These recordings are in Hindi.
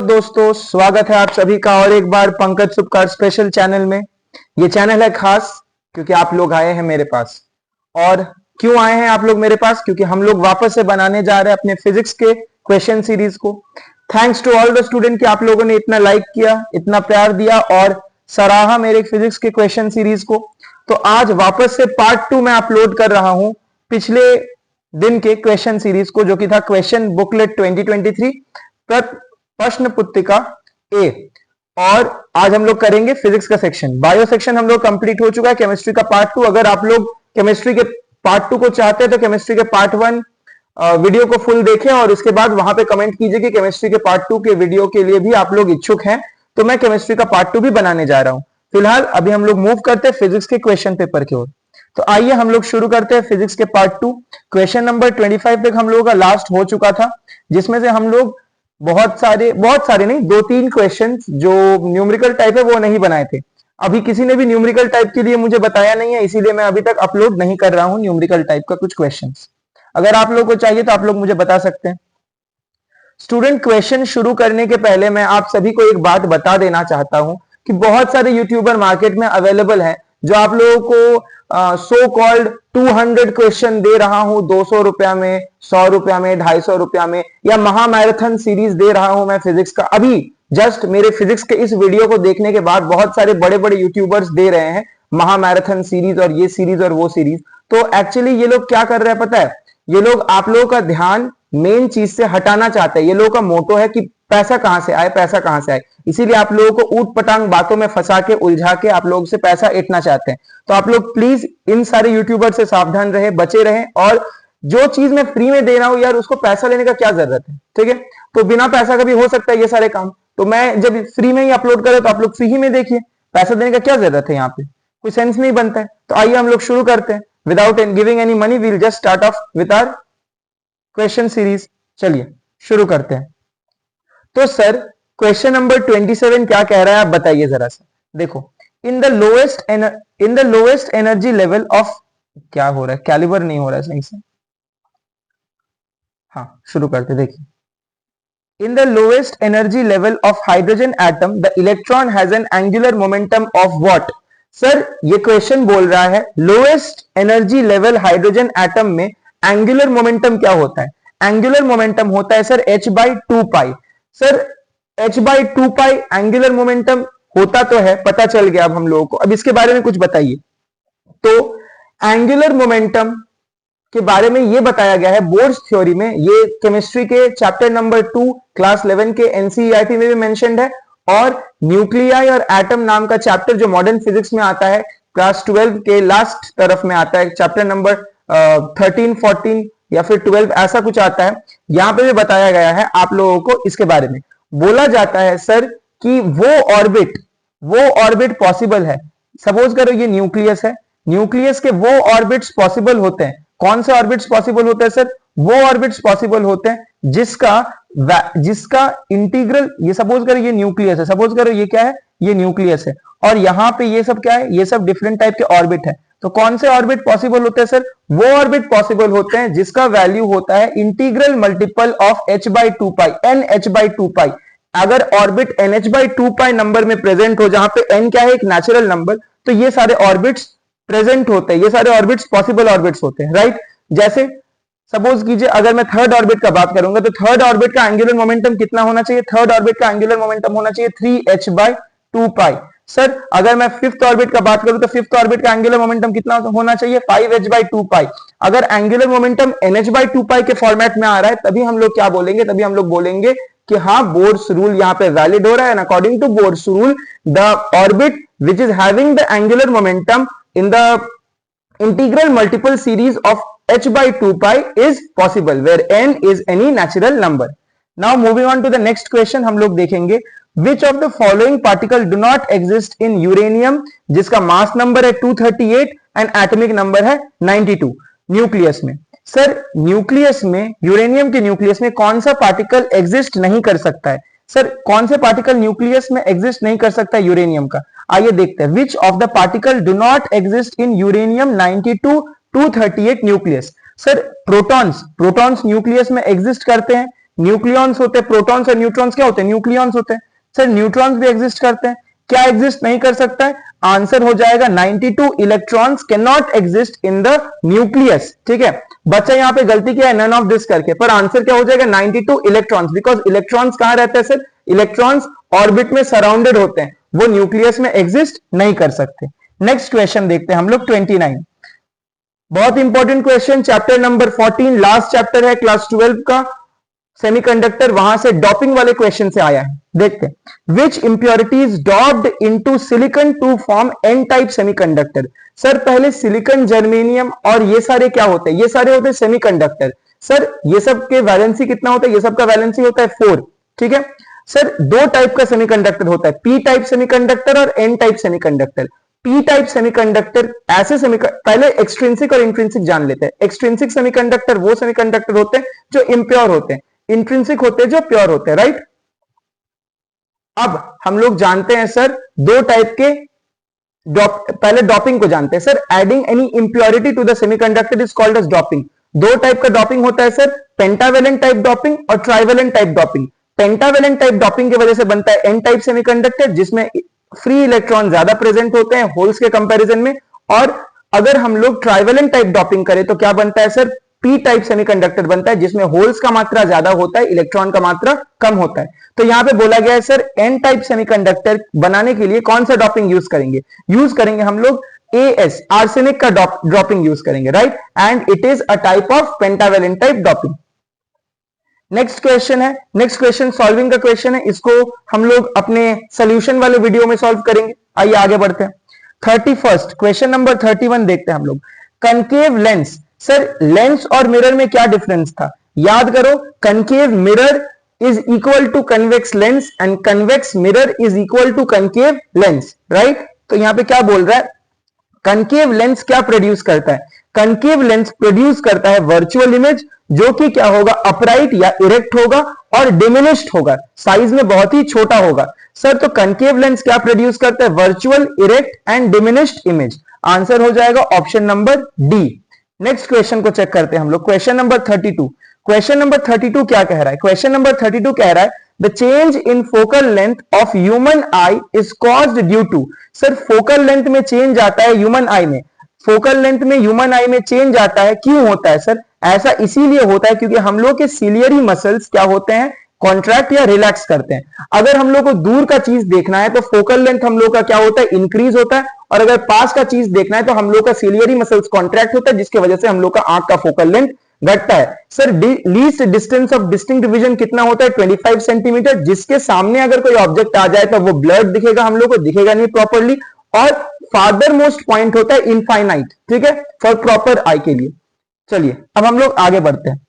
दोस्तों, स्वागत है आप सभी का और एक बार पंकज सुपकार स्पेशल चैनल में। ये चैनल है खास क्योंकि आप लोग आए हैं मेरे पास। और क्यों आए हैं आप लोग मेरे पास? क्योंकि हम लोग वापस से बनाने जा रहे हैं अपने फिजिक्स के क्वेश्चन सीरीज को। Thanks to all the student कि आप लोगों ने इतना लाइक किया, इतना प्यार दिया और सराहा मेरे फिजिक्स के क्वेश्चन सीरीज को। तो आज वापस से पार्ट 2 में अपलोड कर रहा हूं पिछले दिन के क्वेश्चन सीरीज को, जो कि था क्वेश्चन बुकलेट 2023 प्रश्न पुस्तिका ए। और आज हम लोग करेंगे फिजिक्स का सेक्शन। बायो सेक्शन हम लोग कंप्लीट हो चुका है। केमिस्ट्री का पार्ट 2, अगर आप लोग केमिस्ट्री के पार्ट 2 को चाहते हैं तो केमिस्ट्री के पार्ट 1 वीडियो को फुल देखें और इसके बाद वहां पे कमेंट कीजिए कि केमिस्ट्री के पार्ट 2 के वीडियो के लिए भी आप लोग इच्छुक हैं, तो मैं केमिस्ट्री का पार्ट 2 भी बनाने जा रहा हूं। फिलहाल अभी हम लोग मूव करते हैं फिजिक्स के क्वेश्चन पेपर की ओर। तो आइए हम लोग शुरू करते हैं फिजिक्स के पार्ट 2। क्वेश्चन नंबर 25 तक हम लोगों का लास्ट हो चुका था, जिसमें से हम लोग बहुत सारे नहीं, 2-3 क्वेश्चंस जो न्यूमेरिकल टाइप है वो नहीं बनाए थे। अभी किसी ने भी न्यूमेरिकल टाइप के लिए मुझे बताया नहीं है, इसीलिए मैं अभी तक अपलोड नहीं कर रहा हूं न्यूमेरिकल टाइप का कुछ क्वेश्चंस। अगर आप लोगों को चाहिए तो आप लोग मुझे बता सकते हैं। स्टूडेंट, क्वेश्चन शुरू करने के पहले मैं आप सभी को एक बात बता देना चाहता हूं कि बहुत सारे यूट्यूबर मार्केट में अवेलेबल हैं जो आप लोगों को सो कॉल्ड 200 क्वेश्चन दे रहा हूं 200 रुपया में, 100 रुपया में, 250 रुपया में, या महामैराथन सीरीज दे रहा हूं मैं फिजिक्स का। अभी जस्ट मेरे फिजिक्स के इस वीडियो को देखने के बाद बहुत सारे बड़े बड़े यूट्यूबर्स दे रहे हैं महामैराथन सीरीज और ये सीरीज और वो सीरीज। तो एक्चुअली ये लोग क्या कर रहे हैं पता है? ये लोग आप लोगों का ध्यान मेन चीज से हटाना चाहते हैं। ये लोगों का मोटो है कि पैसा कहां से आए, पैसा कहां से आए, इसीलिए आप लोगों को ऊट पटांग बातों में फंसा के, उलझा के आप लोगों से पैसा ऐंठना चाहते हैं। तो आप लोग प्लीज इन सारे यूट्यूबर से सावधान रहे, बचे रहें। और जो चीज मैं फ्री में दे रहा हूं यार, उसको पैसा लेने का क्या जरूरत है? ठीक है, तो बिना पैसा का भी हो सकता है ये सारे काम। तो मैं जब फ्री में ही अपलोड कर रहा हूं तो आप लोग फ्री ही में देखिए, पैसा देने का क्या जरूरत है? यहाँ पे कोई सेंस नहीं बनता है। तो आइए हम लोग शुरू करते हैं। Without giving any money we'll just start off with our question series. चलिए शुरू करते हैं। तो सर, क्वेश्चन नंबर 27 क्या कह रहा है आप बताइए जरा सा। देखो, in the lowest energy level of, क्या हो रहा है, कैलिबर नहीं हो रहा है सही से। हाँ, शुरू करते। देखिए, in the lowest energy level of hydrogen atom the electron has an angular momentum of what. Sir, ये क्वेश्चन बोल रहा है lowest energy level hydrogen atom में एंगुलर मोमेंटम क्या होता है? एंगुलर मोमेंटम होता है sir h/2π। Sir, h/2π angular momentum होता तो है, पता चल गया अब हम लोगों को। अब इसके बारे में कुछ बताइए। तो एंगुलर मोमेंटम के बारे में ये बताया गया है बोर्स थ्योरी में। ये केमिस्ट्री के चैप्टर नंबर 2 क्लास 11 के एनसीईआरटी में भी मेंशन्ड है, और न्यूक्लियाई और एटम नाम का चैप्टर जो मॉडर्न फिजिक्स में आता है क्लास 12 के लास्ट तरफ में आता है, चैप्टर नंबर 13, 14 या फिर 12 ऐसा कुछ आता है। यहां पे भी बताया गया है आप लोगों को। इसके बारे में बोला जाता है सर कि वो ऑर्बिट पॉसिबल है। सपोज करो ये न्यूक्लियस है, न्यूक्लियस के वो ऑर्बिट्स पॉसिबल होते हैं। कौन से ऑर्बिट्स पॉसिबल होते हैं सर? वो ऑर्बिट्स पॉसिबल होते हैं जिसका इंटीग्रल, ये सपोज करो ये न्यूक्लियस है, सपोज करो ये क्या है, ये न्यूक्लियस है, और यहां पे ये सब क्या है, ये सब डिफरेंट टाइप के ऑर्बिट है। तो कौन से ऑर्बिट पॉसिबल होते हैं सर? वो ऑर्बिट पॉसिबल होते हैं जिसका वैल्यू होता है integral multiple of h/2π, nh/2π। अगर ऑर्बिट nh/2π नंबर में प्रेजेंट हो, जहां पे n क्या है, एक नेचुरल नंबर, तो ये सारे ऑर्बिट्स प्रेजेंट होते हैं, ये सारे ऑर्बिट्स पॉसिबल ऑर्बिट्स होते हैं, राइट। जैसे सपोज कीजिए अगर मैं थर्ड ऑर्बिट का बात करूंगा तो थर्ड ऑर्बिट का एंगुलर मोमेंटम कितना होना चाहिए? थर्ड ऑर्बिट का एंगुलर मोमेंटम होना चाहिए 3h/2π। सर, अगर मैं फिफ्थ ऑर्बिट का बात करूं तो फिफ्थ ऑर्बिट का एंगुलर मोमेंटम कितना होना चाहिए? 5h/2π। अगर एंगुलर मोमेंटम nh/2π के फॉर्मेट में आ रहा है तभी हम लोग क्या बोलेंगे? तभी हम लोग बोलेंगे कि हाँ, बोर्स रूल यहाँ पे वैलिड हो रहा है। According to Bohr's rule, the orbit which is having the angular momentum in the integral multiple series of h/2π is possible where n is any natural number. Now moving on to the next question, हम लोग देखेंगे which of the following particle do not exist in uranium, जिसका मास नंबर है 238 एंड एटॉमिक नंबर है 92 न्यूक्लियस में। सर, न्यूक्लियस में, यूरेनियम के न्यूक्लियस में कौन सा पार्टिकल एग्जिस्ट नहीं कर सकता है? सर, कौन से पार्टिकल न्यूक्लियस में एग्जिस्ट नहीं कर सकता है यूरेनियम का? आइए देखते हैं। विच of the particle do not exist in uranium 92 238 nucleus. Sir, protons nucleus में एग्जिस्ट करते हैं, न्यूक्लियॉन्स होते हैं, प्रोटॉन्स और न्यूट्रॉन्स क्या होते हैं, न्यूक्लियॉन्स होते हैं। सर न्यूट्रॉन्स भी एग्जिस्ट करते हैं, क्या एग्जिस्ट नहीं कर सकता है, आंसर हो जाएगा 92 electrons can not exist in the nucleus. ठीक है, बच्चा यहां पे गलती किया है नन ऑफ दिस करके, पर आंसर क्या हो जाएगा 92 इलेक्ट्रॉन्स, बिकॉज इलेक्ट्रॉन्स कहां रहते हैं सर, इलेक्ट्रॉन्स ऑर्बिट में सराउंडेड होते हैं, वो न्यूक्लियस में एग्जिस्ट नहीं कर सकते। नेक्स्ट क्वेश्चन देखते हैं हम लोग 29, बहुत important question, chapter number 14, last chapter है क्लास 12 का सेमीकंडक्टर, वहां से डॉपिंग वाले क्वेश्चन से आया है। देखते हैं, which impurities doped into silicon to form N type semiconductor. Sir पहले सिलिकॉन, जर्मेनियम और ये सारे क्या होते हैं, ये सारे होते हैं सेमीकंडक्टर। सर ये सब के वैलेंसी कितना होता है, ये सब का वैलेंसी होता है 4। ठीक है सर, दो टाइप का सेमीकंडक्टर होता है, पी टाइप सेमीकंडक्टर और N type semiconductor. P type semiconductor ऐसे पहले एक्सट्रिंसिक और इंट्रिंसिक जान लेते हैं। एक्सट्रिंसिक सेमीकंडक्टर वो सेमीकंडक्टर होते हैं जो इम्प्योर होते हैं, इंट्रिंसिक होते हैं जो प्योर होते हैं, राइट। अब हम लोग जानते हैं सर दो टाइप के पहले डॉपिंग को जानते हैं sir, adding any impurity to the semiconductor is called as doping. दो टाइप का डॉपिंग होता है सर, पेंटावेलेंट टाइप डॉपिंग और trivalent type doping. Pentavalent type doping की वजह से बनता है एन टाइप सेमीकंडक्टर, जिसमें फ्री इलेक्ट्रॉन ज्यादा प्रेजेंट होते हैं होल्स के कंपैरिजन में। और अगर हम लोग ट्राइवेलेंट टाइप डॉपिंग करें तो क्या बनता है सर, पी टाइप सेमीकंडक्टर बनता है, जिसमें होल्स का मात्रा ज्यादा होता है, इलेक्ट्रॉन का मात्रा कम होता है। तो यहां पे बोला गया है सर एन टाइप सेमीकंडक्टर बनाने के लिए कौन सा डॉपिंग यूज करेंगे, यूज करेंगे हम लोग एएस, आर्सेनिक का डॉपिंग यूज करेंगे, right, and it is a type of pentavalent type doping. Next question है, नेक्स्ट क्वेश्चन सॉल्विंग का क्वेश्चन है, इसको हम लोग अपने सोल्यूशन वाले वीडियो में सॉल्व करेंगे। आइए आगे बढ़ते हैं। 31 क्वेश्चन नंबर 31 देखते हैं हम लोग। कनकेव लेंस, सर लेंस और मिरर में क्या डिफरेंस था, याद करो, concave mirror is equal to convex lens and convex mirror is equal to concave lens, right. तो यहां पे क्या बोल रहा है, कनकेव लेंस क्या प्रोड्यूस करता है, कनकेव लेंस प्रोड्यूस करता है वर्चुअल इमेज, जो कि क्या होगा, अपराइट या इरेक्ट होगा और डिमिनिश्ड होगा, साइज में बहुत ही छोटा होगा। सर तो कनकेव लेंस क्या प्रोड्यूस करता है, virtual, erect and diminished image. Answer हो जाएगा option number D. Next question को चेक करते हैं हम लोग, क्वेश्चन नंबर 32। क्वेश्चन नंबर 32 क्या कह रहा है, क्वेश्चन नंबर 32 कह रहा है the change in focal length of human eye is caused due to. Sir focal length में चेंज आता है ह्यूमन आई में, फोकल लेंथ में ह्यूमन आई में चेंज आता है, क्यों होता है सर, ऐसा इसीलिए होता है क्योंकि हम लोग के सिलियरी मसल्स क्या होते हैं, कॉन्ट्रैक्ट या रिलैक्स करते हैं। अगर हम लोग को दूर का चीज देखना है तो फोकल लेंथ हम लोग का क्या होता है, इंक्रीज होता है, और अगर पास का चीज देखना है तो हम लोग का सिलियरी मसल्स कॉन्ट्रैक्ट होता है, जिसकी वजह से हम लोग का आंख का फोकल लेंथ घटता है। Sir least distance of distinct vision कितना होता है, 25 सेंटीमीटर, जिसके सामने अगर कोई ऑब्जेक्ट आ जाए तो वो ब्लर्ड दिखेगा, हम लोग को दिखेगा नहीं प्रॉपरली। और फार्दर मोस्ट पॉइंट होता है इनफाइनाइट, ठीक है, फॉर प्रॉपर आई के लिए। चलिए अब हम लोग आगे बढ़ते हैं।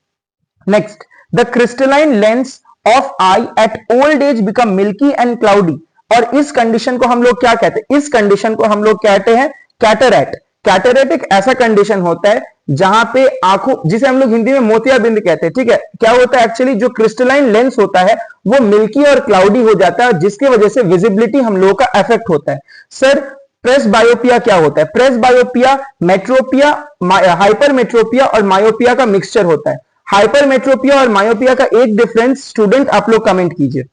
Next, the crystalline lens of eye at old age become milky and cloudy. और इस कंडीशन को हम लोग क्या कहते हैं, इस कंडीशन को हम लोग कहते हैं कैटरैक्ट। कैटरैक्ट एक ऐसा कंडीशन होता है जहां पे आंखों, जिसे हम लोग हिंदी में मोतियाबिंद कहते हैं, ठीक है। क्या होता है एक्चुअली, जो क्रिस्टलाइन लेंस होता है वो मिल्की और क्लाउडी हो जाता है, जिसकी वजह से विजिबिलिटी हम लोगों का अफेक्ट होता है। सर प्रेस बायोपिया क्या होता है, प्रेस बायोपिया मेट्रोपिया, हाइपरमेट्रोपिया और मायोपिया का मिक्सचर होता है। हाइपरमेट्रोपिया और मायोपिया का एक डिफरेंस स्टूडेंट आप लोग कमेंट कीजिए।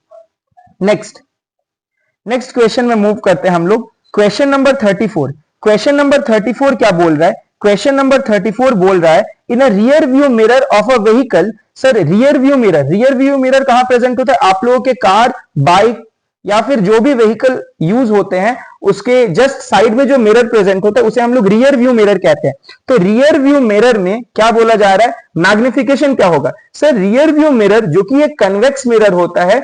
नेक्स्ट क्वेश्चन में मूव करते हैं हम लोग, क्वेश्चन नंबर 34। क्वेश्चन नंबर 34 क्या बोल रहा है, क्वेश्चन नंबर 34 बोल रहा है in a rear view mirror of a vehicle. Sir rear view mirror कहां प्रेजेंट होता है, आप लोगों के कार, बाइक या फिर जो भी व्हीकल यूज होते हैं उसके जस्ट साइड में जो मिरर प्रेजेंट होता है उसे हम लोग रियर व्यू मिरर कहते हैं। तो रियर व्यू मिरर में क्या बोला जा रहा है, मैग्निफिकेशन क्या होगा। सर रियर व्यू मिरर जो कि एक कन्वेक्स मिरर होता है,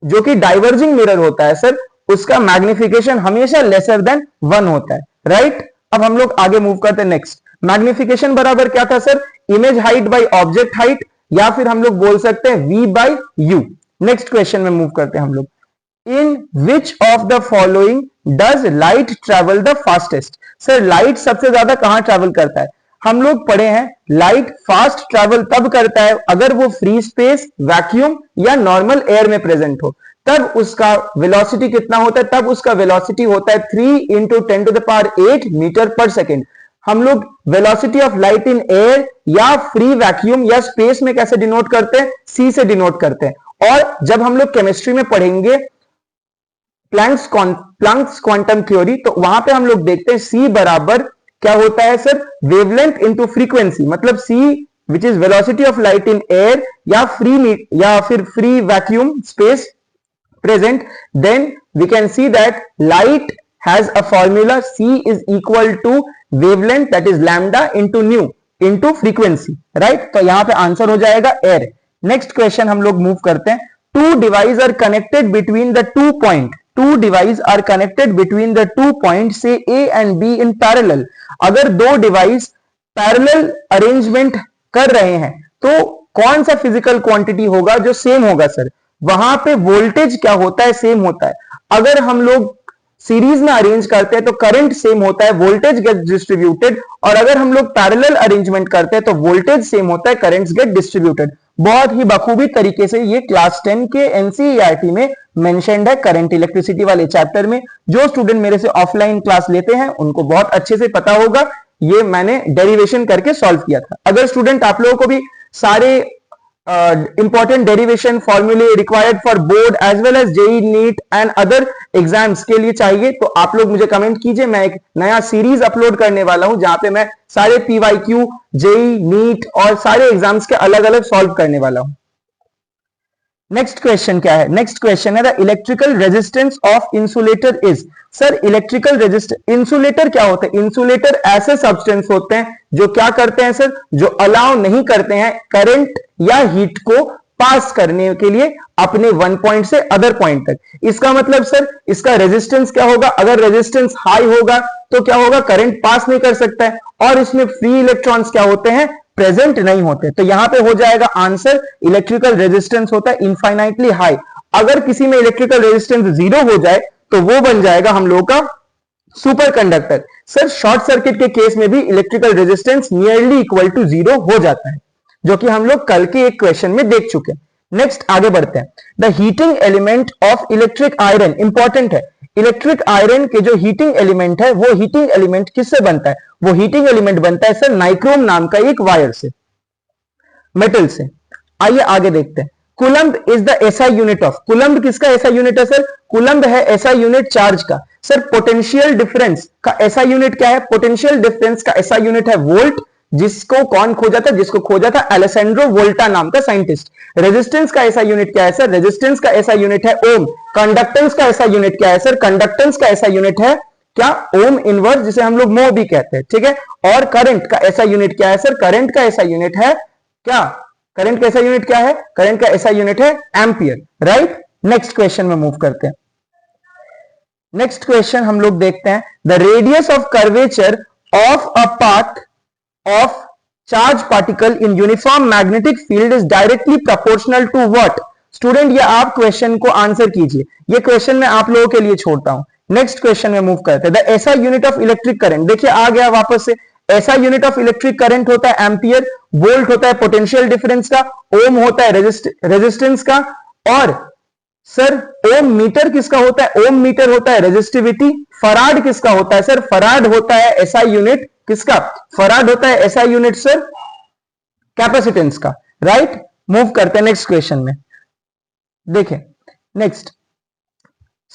जो कि डाइवर्जिंग मिरर होता है, सर उसका मैग्निफिकेशन हमेशा लेसर देन 1 होता है, राइट। अब हम लोग आगे मूव करते हैं। नेक्स्ट, मैग्निफिकेशन बराबर क्या था sir, image height by object height, या फिर हम लोग बोल सकते हैं V by U। Next question में मूव करते हैं हम लोग, in which of the following does light travel the fastest. Sir light सबसे ज्यादा कहां ट्रेवल करता है, हम लोग पढ़े हैं लाइट फास्ट ट्रेवल तब करता है अगर वो फ्री स्पेस, वैक्यूम या नॉर्मल एयर में प्रेजेंट हो, तब उसका वेलोसिटी कितना होता है, तब उसका वेलोसिटी होता है 3 × 10⁸ मीटर पर सेकेंड। हम लोग velocity of light in air या फ्री वैक्यूम या स्पेस में कैसे डिनोट करते हैं, सी से डिनोट करते हैं। और जब हम लोग केमिस्ट्री में पढ़ेंगे प्लैंक्स क्वांटम थ्योरी, तो वहां पे हम लोग देखते हैं सी बराबर क्या होता है सर, वेवलेंथ इंटू फ्रीक्वेंसी, मतलब C which is velocity of light in air या फिर free vacuum space present, then we can see that light has a formula c is equal to wavelength that is lambda into nu into frequency, right? तो यहां पे आंसर हो जाएगा air। नेक्स्ट क्वेश्चन हम लोग मूव करते हैं। Two device are connected between the 2 point, two device are connected between the 2 point से a and b in parallel. अगर दो डिवाइस पैरेलल अरेंजमेंट कर रहे हैं तो कौन सा फिजिकल क्वांटिटी होगा जो सेम होगा सर, वहां पे वोल्टेज क्या होता है, सेम होता है। अगर हम लोग सीरीज में अरेंज करते हैं तो करंट सेम होता है, वोल्टेज गेट डिस्ट्रीब्यूटेड, और अगर हम लोग पैरेलल अरेंजमेंट करते हैं तो वोल्टेज सेम होता है, करंट्स गेट डिस्ट्रीब्यूटेड। बहुत ही बखूबी तरीके से ये क्लास 10 के एनसीईआरटी में मेंशन्ड है, करंट इलेक्ट्रिसिटी वाले चैप्टर में। जो स्टूडेंट मेरे से ऑफलाइन क्लास लेते हैं उनको बहुत अच्छे से पता होगा, ये मैंने डेरिवेशन करके सॉल्व किया था। अगर स्टूडेंट आप लोगों को भी सारे important derivation formulae required for board as well as JEE NEET and other exams के लिए चाहिए तो आप लोग मुझे कमेंट कीजिए। मैं एक नया सीरीज अपलोड करने वाला हूं जहां पे मैं सारे PYQ, JEE NEET और सारे एग्जाम्स के अलग अलग सॉल्व करने वाला हूं। नेक्स्ट क्वेश्चन क्या है, नेक्स्ट क्वेश्चन है the electrical resistance of insulator is. Sir electrical resistance, insulator क्या होते हैं, इंसुलेटर ऐसे सब्सटेंस होते हैं जो क्या करते हैं सर, जो अलाउ नहीं करते हैं करंट या हीट को पास करने के लिए अपने वन पॉइंट से अदर पॉइंट तक। इसका मतलब सर इसका रेजिस्टेंस क्या होगा, अगर रेजिस्टेंस हाई होगा तो क्या होगा, करंट पास नहीं कर सकता है, और इसमें फ्री इलेक्ट्रॉन्स क्या होते हैं, प्रेजेंट नहीं होते। तो यहां पे हो जाएगा आंसर इलेक्ट्रिकल रेजिस्टेंस होता है इनफाइनाइटली हाई। अगर किसी में इलेक्ट्रिकल रेजिस्टेंस 0 हो जाए तो वो बन जाएगा हम लोगों का super conductor. Sir short circuit के केस में भी electrical resistance nearly equal to 0 हो जाता है, जो कि हम लोग कल के एक क्वेश्चन में देख चुके हैं। नेक्स्ट आगे बढ़ते हैं। The heating element of electric iron, important है, इलेक्ट्रिक आयरन के जो हीटिंग एलिमेंट है वो हीटिंग एलिमेंट किससे बनता है, वो हीटिंग एलिमेंट बनता है सर नाइक्रोम नाम का एक वायर से, मेटल से। आइए आगे देखते हैं। Coulomb is the SI unit of, coulomb किसका एसआई यूनिट है सर, कूलम्ब है एसआई यूनिट चार्ज का। सर पोटेंशियल डिफरेंस का एसआई यूनिट क्या है, पोटेंशियल डिफरेंस का एसआई यूनिट है वोल्ट, जिसको कौन खोजा था, जिसको खोजा था अलेसेंड्रो वोल्टा नाम का साइंटिस्ट। रेजिस्टेंस का ऐसा यूनिट क्या है सर, रेजिस्टेंस का ऐसा यूनिट है ओम। कंडक्टेंस का ऐसा यूनिट क्या है सर, कंडक्टेंस का ऐसा यूनिट है क्या, ओम इनवर्स, जिसे हम लोग मोह भी कहते हैं, ठीक है। और करंट का ऐसा यूनिट क्या है सर, करंट का ऐसा यूनिट है क्या, करंट का ऐसा यूनिट क्या है, करंट का ऐसा यूनिट है एम्पियर, राइट। नेक्स्ट क्वेश्चन में मूव करते हैं। नेक्स्ट क्वेश्चन हम लोग देखते हैं। The radius of curvature of a path of charge particle in uniform magnetic field is directly proportional to what। Student ये आप क्वेश्चन को आंसर कीजिए, ये क्वेश्चन मैं आप लोगों के लिए छोड़ता हूं। नेक्स्ट क्वेश्चन में मूव करते हैं। द ऐसा यूनिट ऑफ इलेक्ट्रिक करंट, देखिए आ गया वापस से, ऐसा यूनिट ऑफ इलेक्ट्रिक करंट होता है एम्पियर, वोल्ट होता है पोटेंशियल डिफरेंस का, ओम होता है रेजिस्टेंस का, और सर ओम मीटर किसका होता है, ओम मीटर होता है रेजिस्टिविटी। फराड किसका होता है सर, फराड होता है एसआई यूनिट किसका, फराड होता है एसआई यूनिट सर कैपेसिटेंस का, राइट। मूव करते हैं नेक्स्ट क्वेश्चन में। देखें next,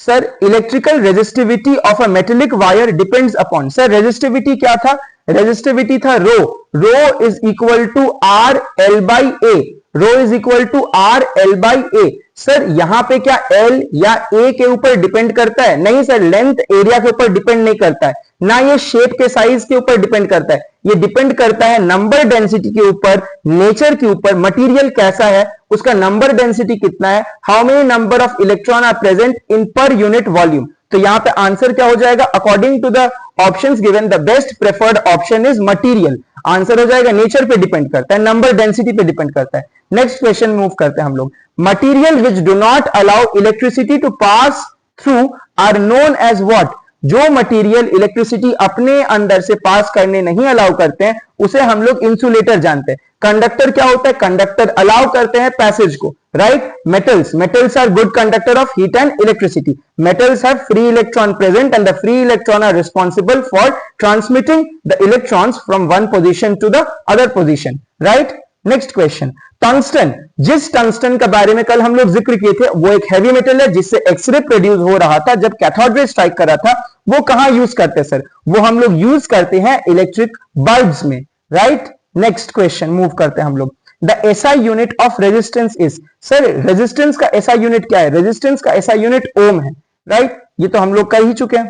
sir electrical resistivity of a metallic wire depends upon, sir resistivity क्या था, रेजिस्टिविटी था rho, rho is equal to R L by A, rho is equal to R L by A. Sir यहां पे क्या एल या ए के ऊपर डिपेंड करता है, नहीं सर, लेंथ एरिया के ऊपर डिपेंड नहीं करता है, ना ये शेप के साइज के ऊपर डिपेंड करता है, ये डिपेंड करता है नंबर डेंसिटी के ऊपर, नेचर के ऊपर, मटेरियल कैसा है, उसका नंबर डेंसिटी कितना है, how many number of electron are present in per unit volume. तो यहां पे आंसर क्या हो जाएगा, according to the options given the best preferred option is material. Answer हो जाएगा नेचर पे डिपेंड करता है, नंबर डेंसिटी पे डिपेंड करता है। नेक्स्ट क्वेश्चन मूव करते हैं हम लोग। Material which do not allow electricity to pass through are known as what, जो मटेरियल इलेक्ट्रिसिटी अपने अंदर से पास करने नहीं अलाउ करते हैं उसे हम लोग इंसुलेटर जानते हैं। कंडक्टर क्या होता है? कंडक्टर अलाउ करते हैं पैसेज को, right? Metals are good conductor of heat and electricity. Metals have free electron present and the free electron are responsible for transmitting the electrons from one position to the other position, right? Next question, tungsten. जिस टंगस्टन के बारे में कल हम लोग जिक्र किए थे वो एक हैवी मेटल है जिससे एक्सरे प्रोड्यूस हो रहा था जब कैथोड रे स्ट्राइक कर रहा था। वो कहां यूज करते हैं सर? वो हम लोग यूज करते हैं इलेक्ट्रिक बल्ब्स में, राइट? नेक्स्ट क्वेश्चन मूव करते हैं हम लोग। The SI unit of resistance is, sir resistance का एसआई यूनिट क्या है? रेजिस्टेंस का एसआई यूनिट ओम है, राइट? ये तो हम लोग कर ही चुके हैं।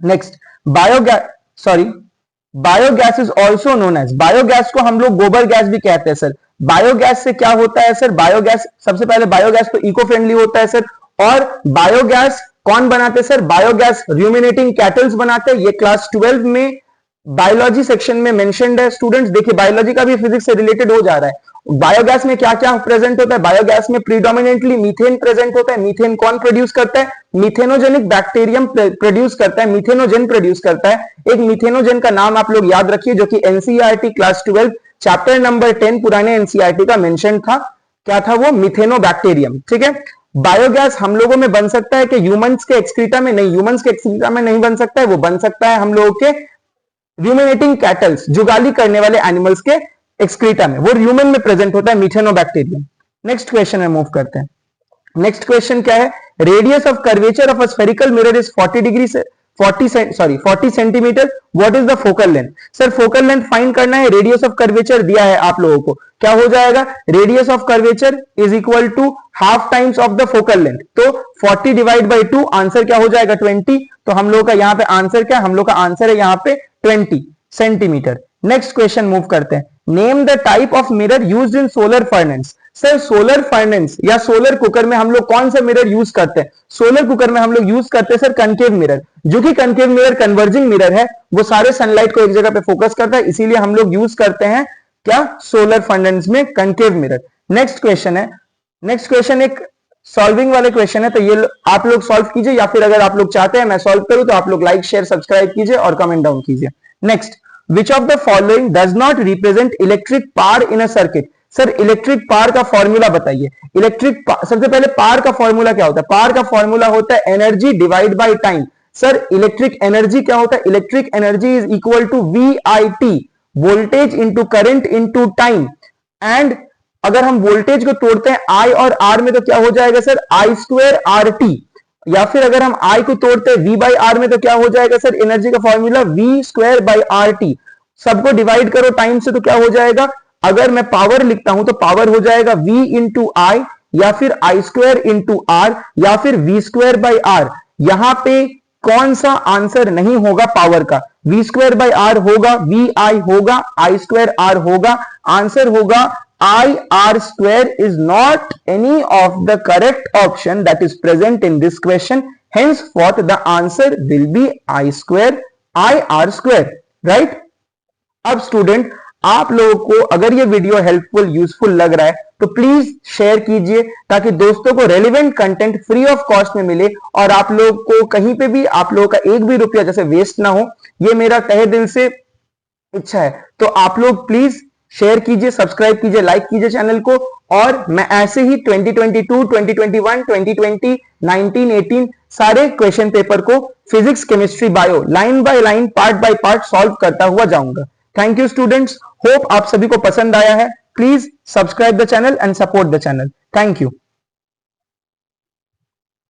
Next, biogas is also known as, biogas को हम लोग गोबर गैस भी कहते हैं सर। बायोगैस से क्या होता है सर? बायोगैस, सबसे पहले बायोगैस तो इको फ्रेंडली होता है सर। और बायोगैस कौन बनाते हैं सर? बायोगैस रूमिनेटिंग कैटल्स बनाते हैं। ये क्लास 12 में बायोलॉजी सेक्शन में मेंशन्ड है। स्टूडेंट्स देखिए, बायोलॉजी का भी फिजिक्स से रिलेटेड हो जा रहा है। बायोगैस में क्या क्या प्रेजेंट होता है? बायोगैस में प्रीडोमिनेंटली मीथेन प्रेजेंट होता है। मीथेन कौन प्रोड्यूस करता है? मीथेनोजेनिक बैक्टीरियम प्रोड्यूस करता है, मीथेनोजेन प्रोड्यूस करता है। एक मीथेनोजेन का नाम आप लोग याद रखिए जो कि एनसीईआरटी क्लास 12 चैप्टर नंबर 10 पुराने एनसीईआरटी का मेंशन था। क्या था वो? मीथेनोबैक्टीरियम, ठीक है? बायोगैस हम लोगों में बन सकता है कि ह्यूमंस के एक्सक्रीटा में? नहीं, ह्यूमंस के एक्सक्रीटा में नहीं बन सकता है। वो बन सकता है हम लोगों के रूमिनेटिंग कैटल्स, जुगाली करने वाले एनिमल्स के एक्सक्रीटा में। वो ह्यूमन में प्रेजेंट होता है मीथेनोबैक्टीरियम। नेक्स्ट क्वेश्चन में मूव करते हैं। नेक्स्ट क्वेश्चन क्या है? Radius of curvature of a spherical mirror is 40 centimetre. What is the focal length? Sir focal length find करना है। रेडियस ऑफ कर्वेचर दिया है आप लोगों को, क्या हो जाएगा? Radius of curvature is equal to half times of the focal length. तो 40 डिवाइड बाई 2, आंसर क्या हो जाएगा? 20। तो हम लोग का यहाँ पे आंसर क्या? हम लोग का आंसर है यहाँ पे 20 सेंटीमीटर। नेक्स्ट क्वेश्चन मूव करते हैं। Name the type of mirror used in solar furnace. Sir solar furnace या सोलर कुकर में हम लोग कौन सा मिरर यूज करते हैं? सोलर कुकर में हम लोग यूज करते हैं सर कनकेव मिरर, जो कि कनकेव मिरर कन्वर्जिंग मिरर है। वो सारे सनलाइट को एक जगह पे फोकस करता है, इसीलिए हम लोग यूज करते हैं क्या? सोलर फर्नेस में कनकेव मिरर। नेक्स्ट क्वेश्चन है, नेक्स्ट क्वेश्चन एक सॉल्विंग वाले क्वेश्चन है, तो ये आप लोग सॉल्व कीजिए, या फिर अगर आप लोग चाहते हैं मैं सॉल्व करूं तो आप लोग लाइक शेयर सब्सक्राइब कीजिए और कमेंट डाउन कीजिए। Next, which of the following does not represent electric power in a circuit? Sir electric power का फॉर्मूला बताइए। सबसे पहले पावर का फॉर्मूला क्या होता है? पावर का फॉर्मूला होता है energy divide by time. Sir electric energy क्या होता है? Electric energy is equal to VIT, voltage into current into time. And अगर हम वोल्टेज को तोड़ते हैं I और R में तो क्या हो जाएगा सर? I² RT। या फिर अगर हम I को तोड़ते हैं V बाई R में तो क्या हो जाएगा सर? एनर्जी का फॉर्मूला V² बाई RT। सबको डिवाइड करो टाइम से तो क्या हो जाएगा? अगर मैं पावर लिखता हूं तो पावर हो जाएगा V इंटू I, या फिर I² इंटू R, या फिर V² बाई R। यहां पे कौन सा आंसर नहीं होगा पावर का? V² बाई R होगा, VI होगा, I² R होगा। आंसर होगा IR² is not any of the correct option that is present in this question. Henceforth, the answer will be IR², right? अब स्टूडेंट आप लोगों को अगर ये वीडियो हेल्पफुल यूजफुल लग रहा है तो प्लीज शेयर कीजिए, ताकि दोस्तों को relevant content free of cost में मिले और आप लोग को कहीं पे भी आप लोगों का एक भी रुपया जैसे वेस्ट ना हो। ये मेरा तहे दिल से इच्छा है। तो आप लोग प्लीज शेयर कीजिए, सब्सक्राइब कीजिए, लाइक कीजिए चैनल को। और मैं ऐसे ही 2022, 2021, 2020, 19, 18 सारे क्वेश्चन पेपर को physics, chemistry, bio line by line, part by part solve करता हुआ जाऊंगा। थैंक यू स्टूडेंट्स, होप आप सभी को पसंद आया है। Please subscribe the channel and support the channel. Thank you.